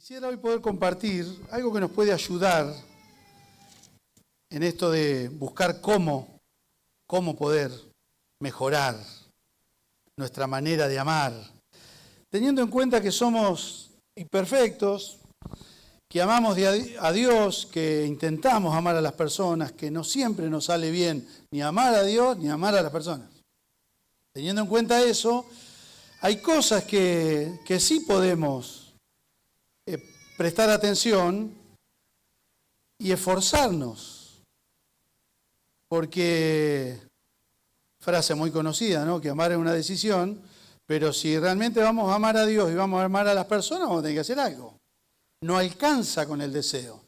Quisiera hoy poder compartir algo que nos puede ayudar en esto de buscar cómo poder mejorar nuestra manera de amar, teniendo en cuenta que somos imperfectos, que amamos a Dios, que intentamos amar a las personas, que no siempre nos sale bien ni amar a Dios ni amar a las personas. Teniendo en cuenta eso, hay cosas que sí podemos prestar atención y esforzarnos, porque, frase muy conocida, ¿no? Que amar es una decisión, pero si realmente vamos a amar a Dios y vamos a amar a las personas, vamos a tener que hacer algo. No alcanza con el deseo,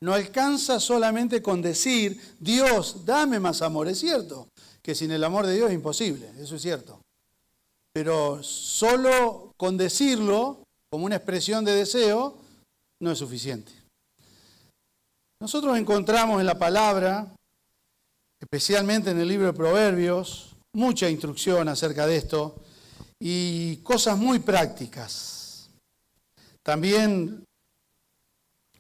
no alcanza solamente con decir, Dios, dame más amor. Es cierto que sin el amor de Dios es imposible, eso es cierto, pero solo con decirlo como una expresión de deseo no es suficiente. Nosotros encontramos en la palabra, especialmente en el libro de Proverbios, mucha instrucción acerca de esto y cosas muy prácticas. También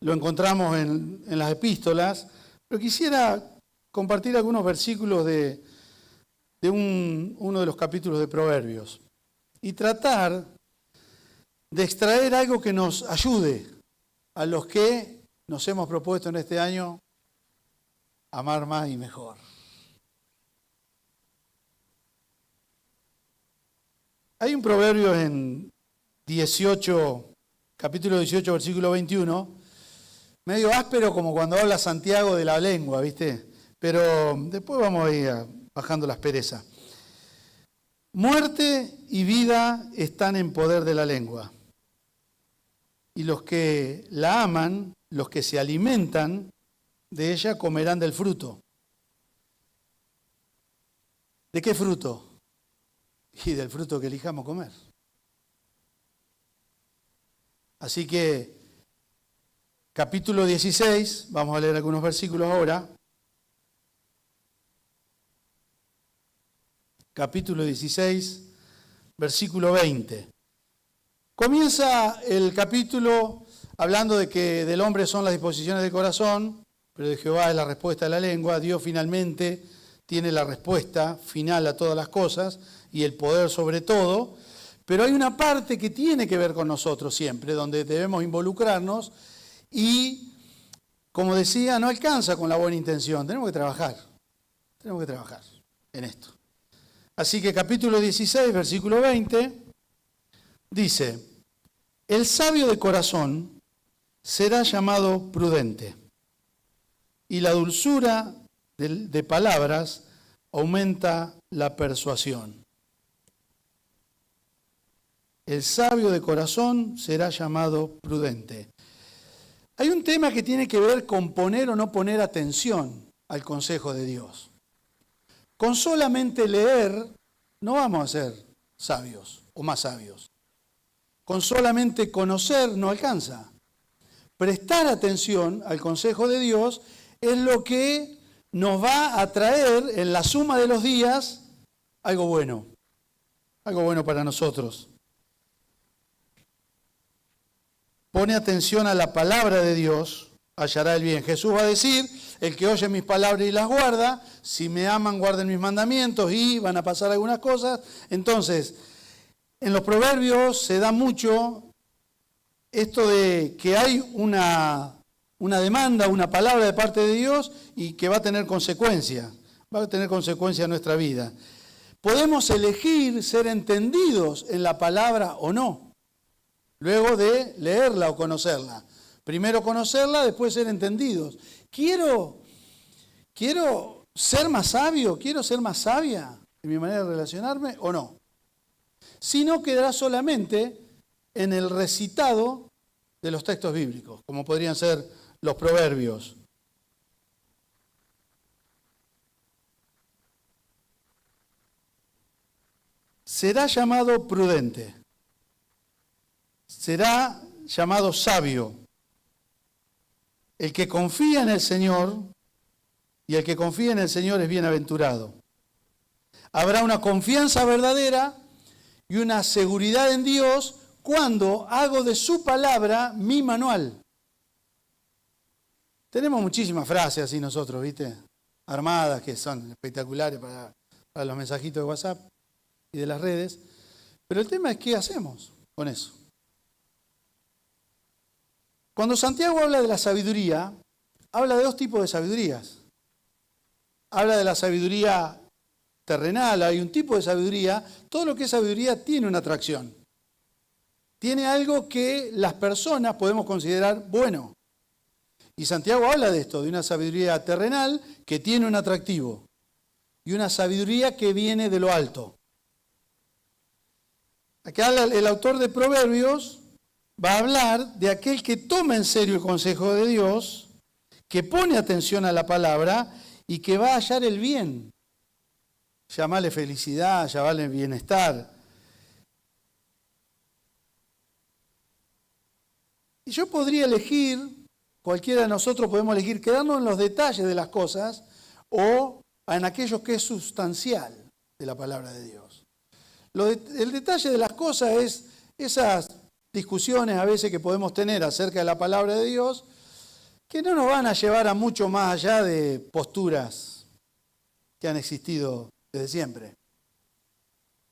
lo encontramos en las epístolas, pero quisiera compartir algunos versículos de uno de los capítulos de Proverbios y tratar de extraer algo que nos ayude a los que nos hemos propuesto en este año amar más y mejor. Hay un proverbio en capítulo 18, versículo 21, medio áspero como cuando habla Santiago de la lengua, ¿viste? Pero después vamos a ir bajando la aspereza. Muerte y vida están en poder de la lengua. Y los que la aman, los que se alimentan de ella, comerán del fruto. ¿De qué fruto? Y del fruto que elijamos comer. Así que, capítulo 16, vamos a leer algunos versículos ahora. Capítulo 16, versículo 20. Comienza el capítulo hablando de que del hombre son las disposiciones del corazón, pero de Jehová es la respuesta de la lengua. Dios finalmente tiene la respuesta final a todas las cosas y el poder sobre todo. Pero hay una parte que tiene que ver con nosotros siempre, donde debemos involucrarnos y, como decía, no alcanza con la buena intención. Tenemos que trabajar en esto. Así que capítulo 16, versículo 20, dice: el sabio de corazón será llamado prudente, y la dulzura de palabras aumenta la persuasión. El sabio de corazón será llamado prudente. Hay un tema que tiene que ver con poner o no poner atención al consejo de Dios. Con solamente leer no vamos a ser sabios o más sabios. Con solamente conocer no alcanza. Prestar atención al consejo de Dios es lo que nos va a traer en la suma de los días algo bueno para nosotros. Pone atención a la palabra de Dios, hallará el bien. Jesús va a decir, el que oye mis palabras y las guarda, si me aman, guarden mis mandamientos, y van a pasar algunas cosas. Entonces, en los proverbios se da mucho esto de que hay una demanda, una palabra de parte de Dios y que va a tener consecuencias. Va a tener consecuencias en nuestra vida. Podemos elegir ser entendidos en la palabra o no, luego de leerla o conocerla. Primero conocerla, después ser entendidos. Quiero ser más sabio, quiero ser más sabia en mi manera de relacionarme o no. Si no, quedará solamente en el recitado de los textos bíblicos, como podrían ser los proverbios. Será llamado prudente, será llamado sabio. El que confía en el Señor, y el que confía en el Señor es bienaventurado. Habrá una confianza verdadera y una seguridad en Dios cuando hago de su palabra mi manual. Tenemos muchísimas frases así nosotros, ¿viste? Armadas, que son espectaculares para los mensajitos de WhatsApp y de las redes. Pero el tema es qué hacemos con eso. Cuando Santiago habla de la sabiduría, habla de dos tipos de sabidurías. Habla de la sabiduría terrenal, hay un tipo de sabiduría. Todo lo que es sabiduría tiene una atracción. Tiene algo que las personas podemos considerar bueno. Y Santiago habla de esto, de una sabiduría terrenal que tiene un atractivo. Y una sabiduría que viene de lo alto. Acá el autor de Proverbios va a hablar de aquel que toma en serio el consejo de Dios, que pone atención a la palabra y que va a hallar el bien. Llamarle felicidad, llamarle bienestar. Y yo podría elegir, cualquiera de nosotros podemos elegir quedarnos en los detalles de las cosas o en aquello que es sustancial de la palabra de Dios. El detalle de las cosas es esas discusiones a veces que podemos tener acerca de la palabra de Dios que no nos van a llevar a mucho más allá de posturas que han existido desde siempre.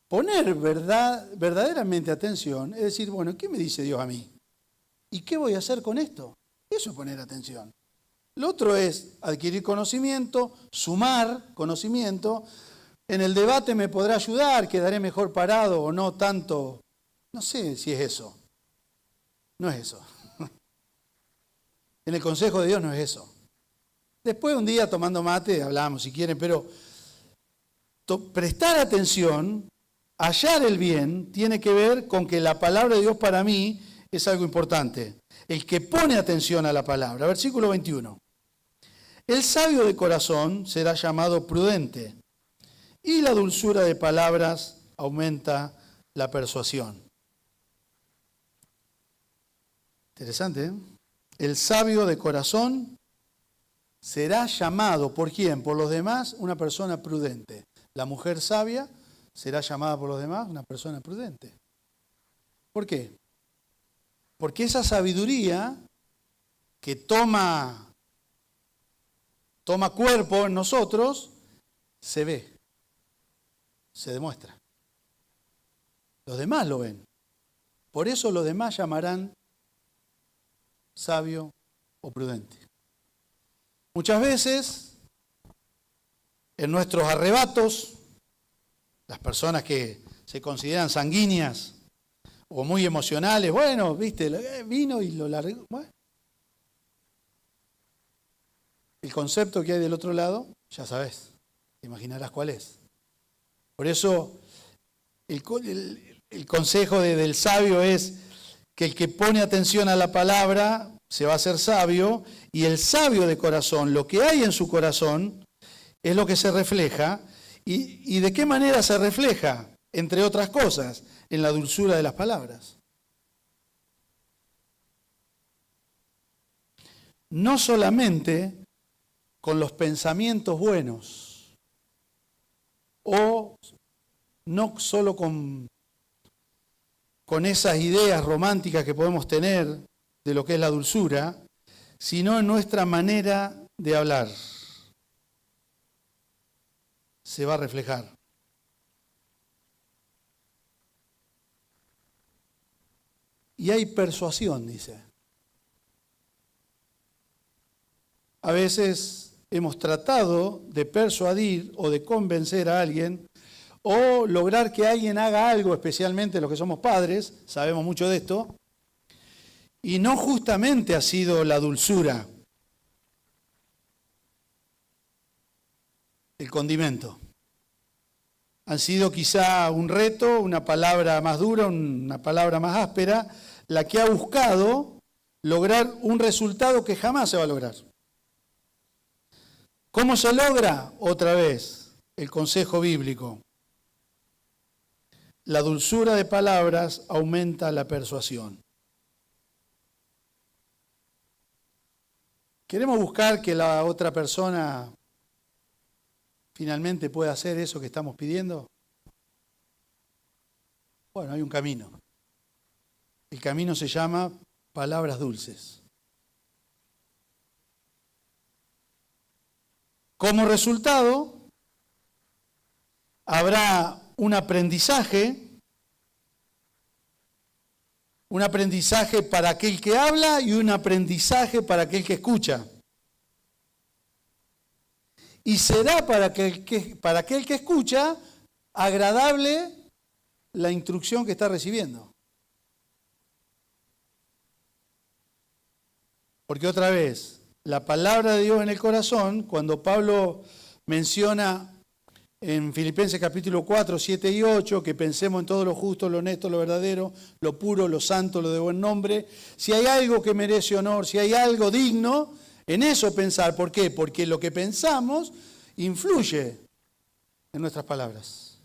Poner verdaderamente atención es decir, bueno, ¿qué me dice Dios a mí? ¿Y qué voy a hacer con esto? Eso es poner atención. Lo otro es adquirir conocimiento, sumar conocimiento. En el debate me podrá ayudar, quedaré mejor parado o no tanto. No sé si es eso. No es eso. En el consejo de Dios no es eso. Después un día tomando mate hablamos si quieren, pero prestar atención, hallar el bien, tiene que ver con que la palabra de Dios para mí es algo importante. El que pone atención a la palabra. Versículo 21. El sabio de corazón será llamado prudente, y la dulzura de palabras aumenta la persuasión. Interesante, ¿eh? El sabio de corazón será llamado, ¿por quién? Por los demás, una persona prudente. La mujer sabia será llamada por los demás una persona prudente. ¿Por qué? Porque esa sabiduría que toma cuerpo en nosotros, se ve, se demuestra. Los demás lo ven. Por eso los demás llamarán sabio o prudente. Muchas veces, en nuestros arrebatos, las personas que se consideran sanguíneas o muy emocionales, bueno, viste, vino y lo largó. Bueno. El concepto que hay del otro lado, ya sabes, te imaginarás cuál es. Por eso, el consejo del sabio es que el que pone atención a la palabra se va a hacer sabio, y el sabio de corazón, lo que hay en su corazón, es lo que se refleja. ¿Y de qué manera se refleja? Entre otras cosas, en la dulzura de las palabras. No solamente con los pensamientos buenos, o no solo con esas ideas románticas que podemos tener de lo que es la dulzura, sino en nuestra manera de hablar. Se va a reflejar. Y hay persuasión, dice. A veces hemos tratado de persuadir o de convencer a alguien o lograr que alguien haga algo, especialmente los que somos padres, sabemos mucho de esto, y no justamente ha sido la dulzura, el condimento. Han sido quizá un reto, una palabra más dura, una palabra más áspera, la que ha buscado lograr un resultado que jamás se va a lograr. ¿Cómo se logra? Otra vez, el consejo bíblico. La dulzura de palabras aumenta la persuasión. ¿Queremos buscar que la otra persona finalmente pueda hacer eso que estamos pidiendo? Bueno, hay un camino. El camino se llama palabras dulces. Como resultado, habrá un aprendizaje para aquel que habla y un aprendizaje para aquel que escucha. Y será para aquel que escucha agradable la instrucción que está recibiendo. Porque otra vez, la palabra de Dios en el corazón, cuando Pablo menciona en Filipenses capítulo 4, 7 y 8, que pensemos en todo lo justo, lo honesto, lo verdadero, lo puro, lo santo, lo de buen nombre. Si hay algo que merece honor, si hay algo digno, en eso pensar. ¿Por qué? Porque lo que pensamos influye en nuestras palabras.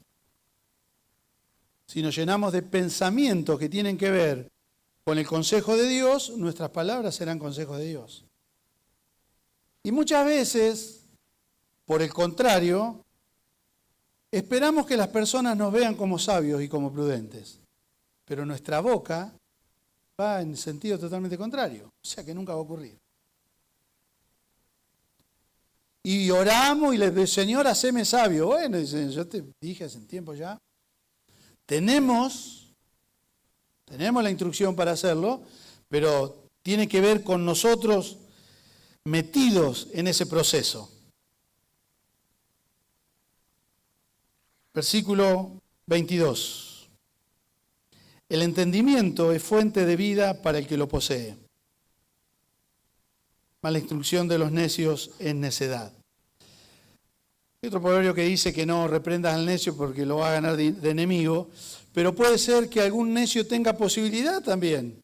Si nos llenamos de pensamientos que tienen que ver con el consejo de Dios, nuestras palabras serán consejos de Dios. Y muchas veces, por el contrario, esperamos que las personas nos vean como sabios y como prudentes, pero nuestra boca va en sentido totalmente contrario, o sea que nunca va a ocurrir. Y oramos y le decimos, Señor, haceme sabio. Bueno, dicen, yo te dije hace un tiempo ya, tenemos la instrucción para hacerlo, pero tiene que ver con nosotros metidos en ese proceso. Versículo 22. El entendimiento es fuente de vida para el que lo posee, mas la instrucción de los necios es necedad. Hay otro proverbio que dice que no reprendas al necio porque lo va a ganar de enemigo, pero puede ser que algún necio tenga posibilidad también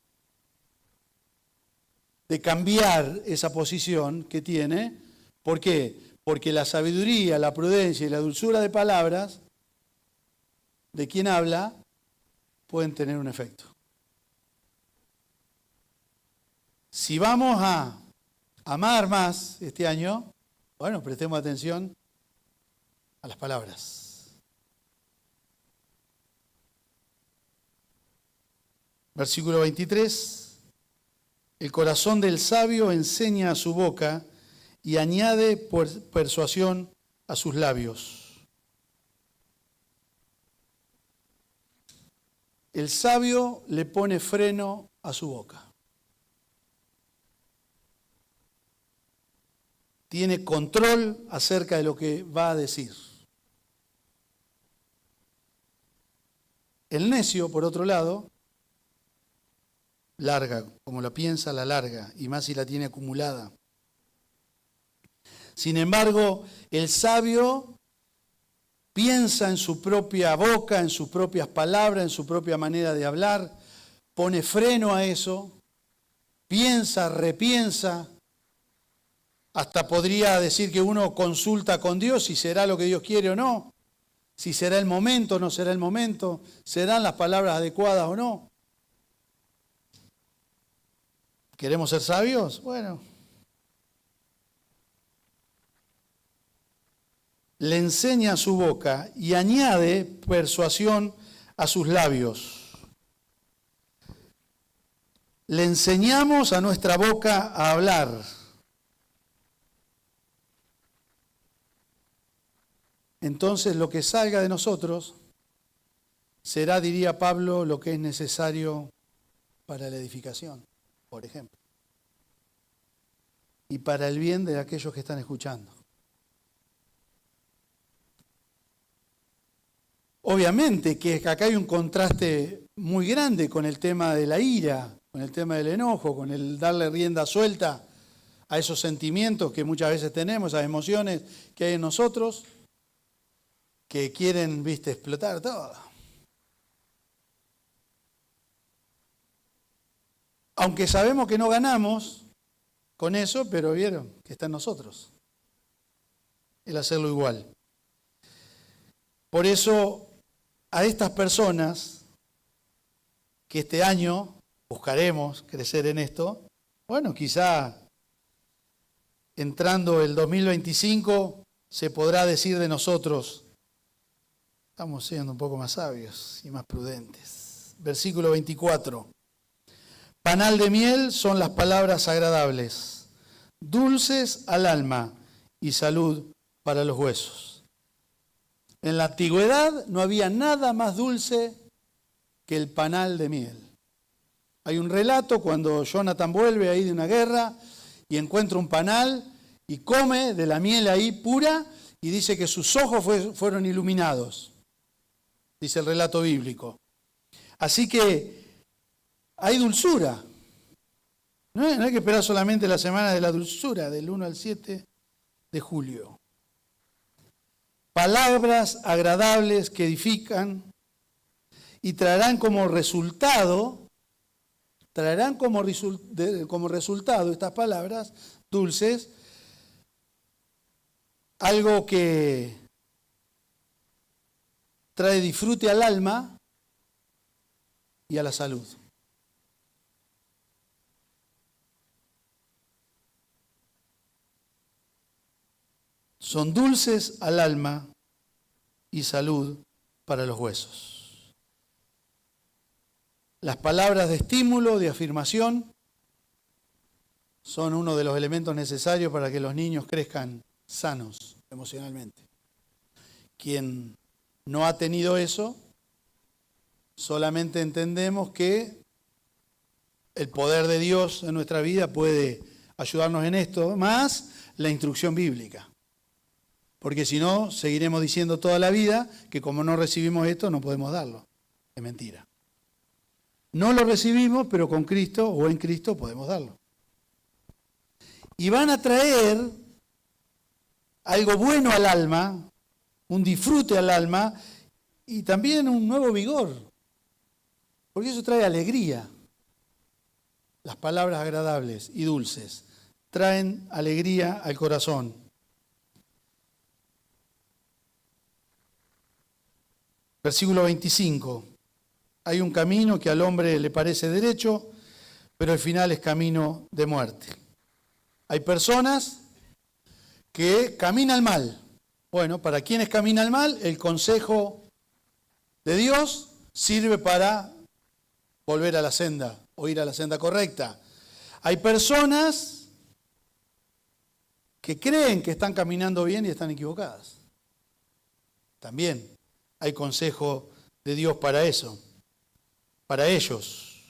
de cambiar esa posición que tiene. ¿Por qué? Porque la sabiduría, la prudencia y la dulzura de palabras de quien habla pueden tener un efecto. Si vamos a amar más este año, bueno, prestemos atención a las palabras. Versículo 23. El corazón del sabio enseña a su boca y añade persuasión a sus labios. El sabio le pone freno a su boca. Tiene control acerca de lo que va a decir. El necio, por otro lado, larga, como la piensa, la larga, y más si la tiene acumulada. Sin embargo, el sabio piensa en su propia boca, en sus propias palabras, en su propia manera de hablar, pone freno a eso, piensa, repiensa, hasta podría decir que uno consulta con Dios si será lo que Dios quiere o no, si será el momento o no será el momento, serán las palabras adecuadas o no. ¿Queremos ser sabios? Bueno. Le enseña a su boca y añade persuasión a sus labios. Le enseñamos a nuestra boca a hablar. Entonces lo que salga de nosotros será, diría Pablo, lo que es necesario para la edificación, por ejemplo, y para el bien de aquellos que están escuchando. Obviamente que acá hay un contraste muy grande con el tema de la ira, con el tema del enojo, con el darle rienda suelta a esos sentimientos que muchas veces tenemos, a emociones que hay en nosotros, que quieren, explotar todo. Aunque sabemos que no ganamos con eso, pero vieron que está en nosotros el hacerlo igual. Por eso, a estas personas que este año buscaremos crecer en esto, bueno, quizá entrando el 2025 se podrá decir de nosotros, estamos siendo un poco más sabios y más prudentes. Versículo 24. Panal de miel son las palabras agradables, dulces al alma y salud para los huesos. En la antigüedad no había nada más dulce que el panal de miel. Hay un relato cuando Jonathan vuelve ahí de una guerra y encuentra un panal y come de la miel ahí pura y dice que sus ojos fueron iluminados, dice el relato bíblico. Así que hay dulzura. No hay que esperar solamente la semana de la dulzura, del 1 al 7 de julio. Palabras agradables que edifican y traerán como resultado estas palabras dulces, algo que trae disfrute al alma y a la salud. Son dulces al alma y salud para los huesos. Las palabras de estímulo, de afirmación, son uno de los elementos necesarios para que los niños crezcan sanos emocionalmente. Quien no ha tenido eso, solamente entendemos que el poder de Dios en nuestra vida puede ayudarnos en esto, más la instrucción bíblica. Porque si no, seguiremos diciendo toda la vida que como no recibimos esto, no podemos darlo. Es mentira. No lo recibimos, pero con Cristo o en Cristo podemos darlo. Y van a traer algo bueno al alma, un disfrute al alma y también un nuevo vigor. Porque eso trae alegría. Las palabras agradables y dulces traen alegría al corazón. Versículo 25. Hay un camino que al hombre le parece derecho, pero al final es camino de muerte. Hay personas que caminan mal. Bueno, para quienes caminan mal, el consejo de Dios sirve para volver a la senda o ir a la senda correcta. Hay personas que creen que están caminando bien y están equivocadas. También hay consejo de Dios para eso, para ellos.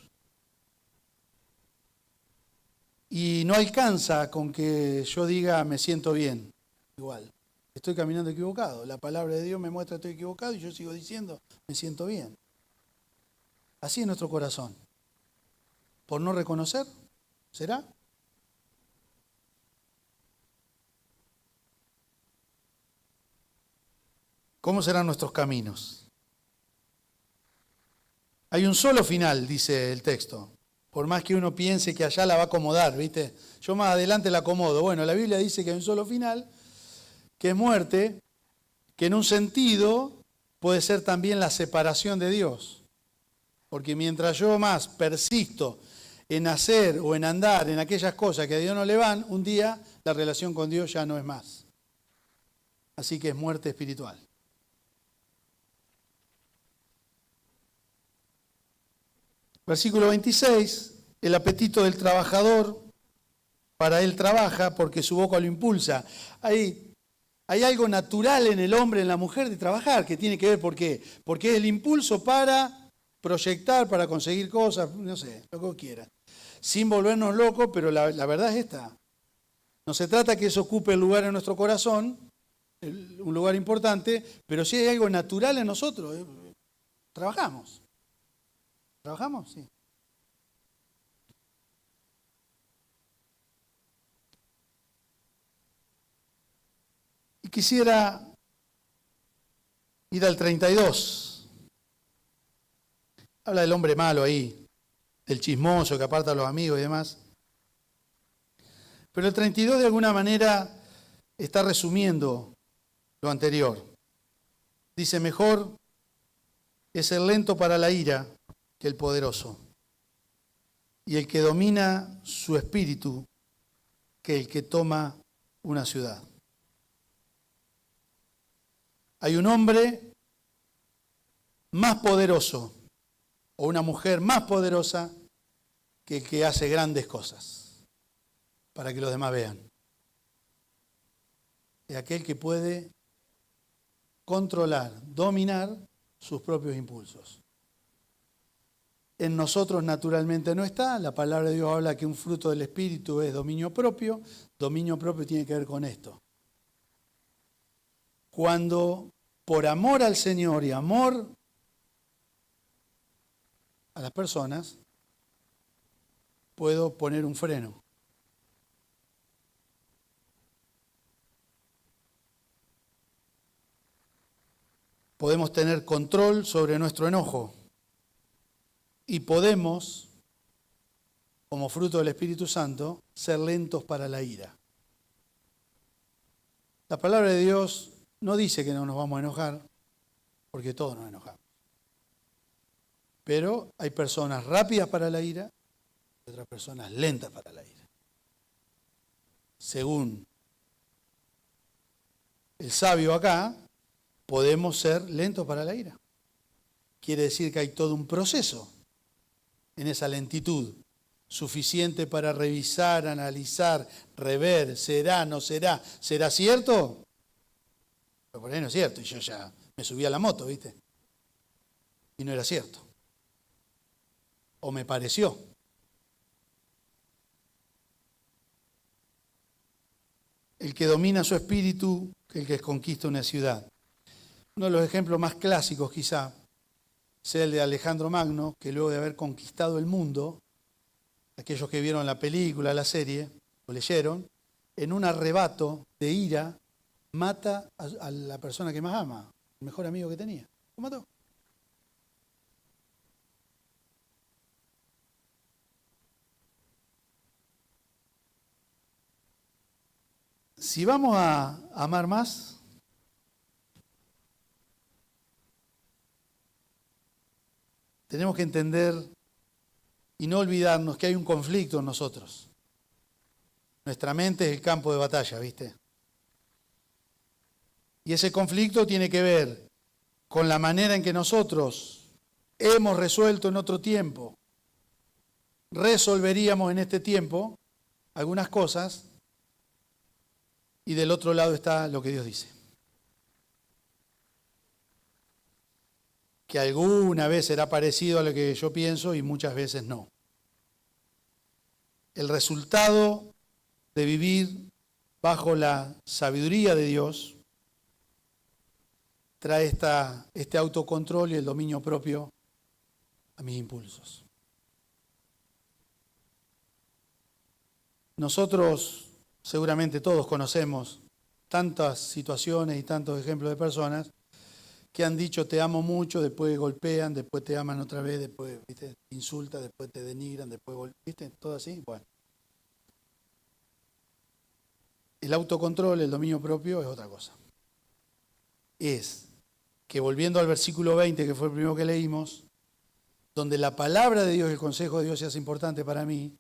Y no alcanza con que yo diga me siento bien, igual. Estoy caminando equivocado. La palabra de Dios me muestra que estoy equivocado y yo sigo diciendo me siento bien. Así es nuestro corazón. ¿Por no reconocer? ¿Será? ¿Cómo serán nuestros caminos? Hay un solo final, dice el texto. Por más que uno piense que allá la va a acomodar, ¿viste? Yo más adelante la acomodo. Bueno, la Biblia dice que hay un solo final, que es muerte, que en un sentido puede ser también la separación de Dios. Porque mientras yo más persisto en hacer o en andar en aquellas cosas que a Dios no le van, un día la relación con Dios ya no es más. Así que es muerte espiritual. Versículo 26, el apetito del trabajador, para él trabaja porque su boca lo impulsa. Hay algo natural en el hombre, en la mujer, de trabajar, que tiene que ver, ¿por qué? Porque es el impulso para proyectar, para conseguir cosas, no sé, lo que quiera. Sin volvernos locos, pero la verdad es esta. No se trata que eso ocupe el lugar en nuestro corazón, un lugar importante, pero sí hay algo natural en nosotros. Trabajamos. ¿Trabajamos? Sí. Y quisiera ir al 32. Habla del hombre malo ahí, del chismoso que aparta a los amigos y demás. Pero el 32 de alguna manera está resumiendo lo anterior. Dice, mejor es el lento para la ira que el poderoso, y el que domina su espíritu que el que toma una ciudad. Hay un hombre más poderoso o una mujer más poderosa que el que hace grandes cosas para que los demás vean. Es aquel que puede controlar, dominar sus propios impulsos. En nosotros naturalmente no está. La palabra de Dios habla que un fruto del Espíritu es dominio propio. Dominio propio tiene que ver con esto. Cuando por amor al Señor y amor a las personas, puedo poner un freno. Podemos tener control sobre nuestro enojo y podemos, como fruto del Espíritu Santo, ser lentos para la ira. La palabra de Dios no dice que no nos vamos a enojar, porque todos nos enojamos. Pero hay personas rápidas para la ira y otras personas lentas para la ira. Según el sabio acá, podemos ser lentos para la ira. Quiere decir que hay todo un proceso en esa lentitud, suficiente para revisar, analizar, rever, será, no será. ¿Será cierto? Pero por ahí no es cierto, y yo ya me subí a la moto, ¿viste? Y no era cierto. O me pareció. El que domina su espíritu, el que conquista una ciudad. Uno de los ejemplos más clásicos quizá sea el de Alejandro Magno, que luego de haber conquistado el mundo, aquellos que vieron la película, la serie, o leyeron, en un arrebato de ira, mata a la persona que más ama, el mejor amigo que tenía. Lo mató. Si vamos a amar más, tenemos que entender y no olvidarnos que hay un conflicto en nosotros. Nuestra mente es el campo de batalla, ¿viste? Y ese conflicto tiene que ver con la manera en que nosotros hemos resuelto en otro tiempo, resolveríamos en este tiempo algunas cosas, y del otro lado está lo que Dios dice. Que alguna vez será parecido a lo que yo pienso y muchas veces no. El resultado de vivir bajo la sabiduría de Dios trae este autocontrol y el dominio propio a mis impulsos. Nosotros, seguramente todos conocemos tantas situaciones y tantos ejemplos de personas que han dicho te amo mucho, después golpean, después te aman otra vez, después ¿viste? Te insultan, después te denigran, después ¿viste? Todo así. Bueno. El autocontrol, el dominio propio es otra cosa. Es que volviendo al versículo 20, que fue el primero que leímos, donde la palabra de Dios, el consejo de Dios se hace importante para mí,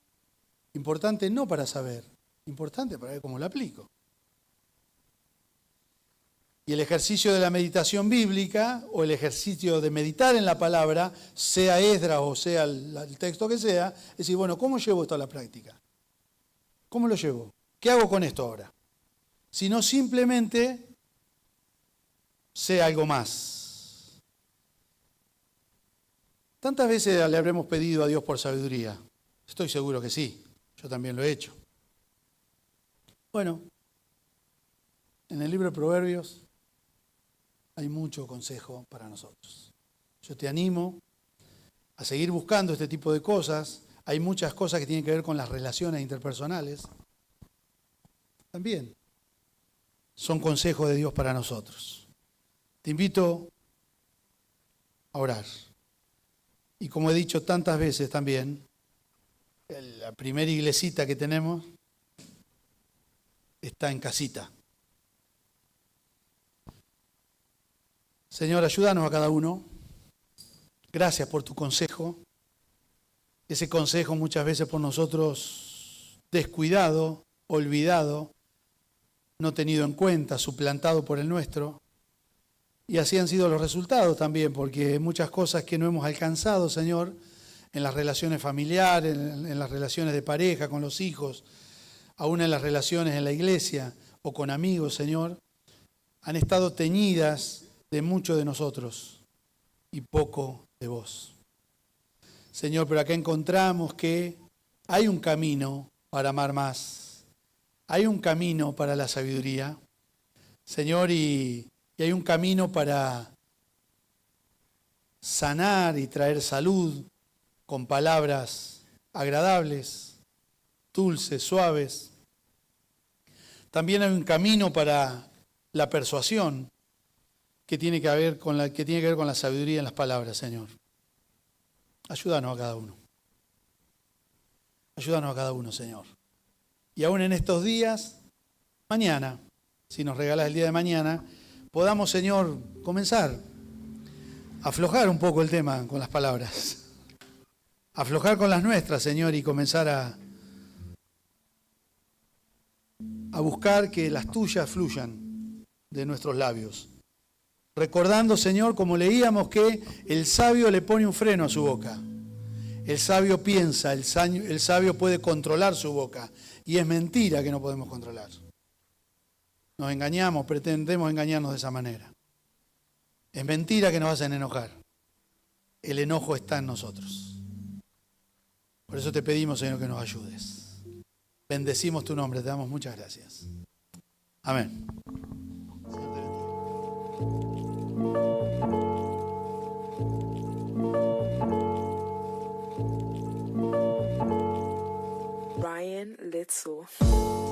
importante no para saber, importante para ver cómo lo aplico. Y el ejercicio de la meditación bíblica o el ejercicio de meditar en la palabra, sea Esdras o sea el texto que sea, es decir, bueno, ¿cómo llevo esto a la práctica? ¿Cómo lo llevo? ¿Qué hago con esto ahora? Si no simplemente sé algo más. ¿Tantas veces le habremos pedido a Dios por sabiduría? Estoy seguro que sí, yo también lo he hecho. Bueno, en el libro de Proverbios hay mucho consejo para nosotros. Yo te animo a seguir buscando este tipo de cosas. Hay muchas cosas que tienen que ver con las relaciones interpersonales. También son consejos de Dios para nosotros. Te invito a orar. Y como he dicho tantas veces también, la primera iglesita que tenemos está en casita. Señor, ayúdanos a cada uno. Gracias por tu consejo. Ese consejo muchas veces por nosotros descuidado, olvidado, no tenido en cuenta, suplantado por el nuestro. Y así han sido los resultados también, porque muchas cosas que no hemos alcanzado, Señor, en las relaciones familiares, en las relaciones de pareja, con los hijos, aún en las relaciones en la iglesia o con amigos, Señor, han estado teñidas de mucho de nosotros y poco de vos. Señor, pero acá encontramos que hay un camino para amar más, hay un camino para la sabiduría, Señor, y hay un camino para sanar y traer salud con palabras agradables, dulces, suaves. También hay un camino para la persuasión que tiene que ver con la sabiduría en las palabras, Señor. Ayúdanos a cada uno. Ayúdanos a cada uno, Señor. Y aún en estos días, mañana, si nos regalas el día de mañana, podamos, Señor, comenzar a aflojar un poco el tema con las palabras. Aflojar con las nuestras, Señor, y comenzar a buscar que las tuyas fluyan de nuestros labios. Recordando, Señor, como leíamos, que el sabio le pone un freno a su boca. El sabio piensa, el sabio puede controlar su boca. Y es mentira que no podemos controlar. Nos engañamos, pretendemos engañarnos de esa manera. Es mentira que nos hacen enojar. El enojo está en nosotros. Por eso te pedimos, Señor, que nos ayudes. Bendecimos tu nombre, te damos muchas gracias. Amén. Ryan Litzel.